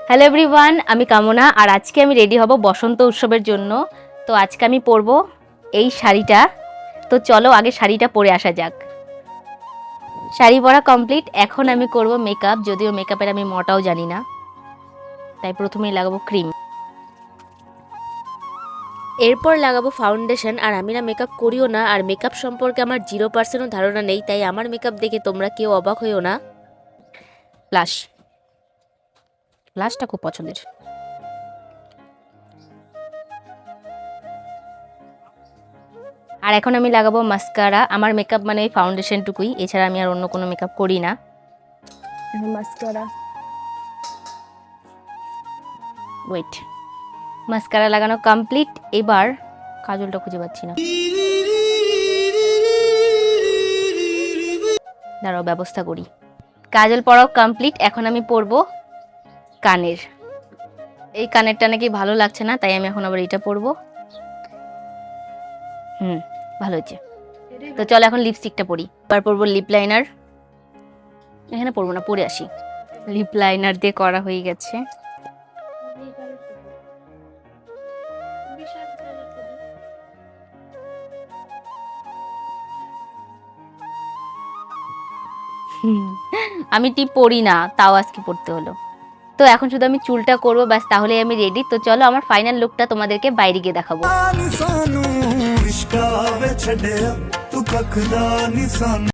Hello everyone, আমি কামনা আর আজকে আমি রেডি হব বসন্ত উৎসবের জন্য। তো আজকে আমি পরবো এই শাড়িটা। তো চলো আগে শাড়িটা পরে আসা যাক। শাড়ি পরা কমপ্লিট, এখন আমি করব মেকআপ। যদিও মেকআপের আমি মটাও জানি না, তাই প্রথমেই লাগাবো ক্রিম, এরপর লাগাবো ফাউন্ডেশন। আর আমি না মেকআপ করিও না, আর মেকআপ সম্পর্কে আমার 0% ধারণা নেই, তাই আমার মেকআপ দেখে তোমরা কেউ অবাক হইও না। ব্লাশটা খুব পছন্দের। আর এখন আমি লাগাবো মাস্কারা। আমার মেকআপ মানে এই ফাউন্ডেশনটুকুই, এছাড়া আমি আর অন্য কোনো মেকআপ করি না। মাস্কারা, ওয়েট, মাস্কারা লাগানো কমপ্লিট। এবার কাজলটা খুঁজে পাচ্ছি না, দাঁড়াও ব্যবস্থা করি। কাজল পরাও কমপ্লিট, এখন আমি পরবো কানের। এই কানেরটা নাকি ভালো লাগছে না, তাই আমি এখন আবার এটা পরবো। ভালো হয়েছে। তো চলো এখন লিপস্টিকটা পরি। এবার পরবো লিপ লাইনার। এখানে পরবো না, পরে আসি। লিপ লাইনার দিয়ে করা হয়ে গেছে। আমি টিপ পরি না, তাও আজকে পড়তে হলো। তো এখন শুধু আমি চুলটা করবো, ব্যাস, তাহলেই আমি রেডি। তো চলো আমার ফাইনাল লুকটা তোমাদেরকে বাইরে গিয়ে দেখাবো।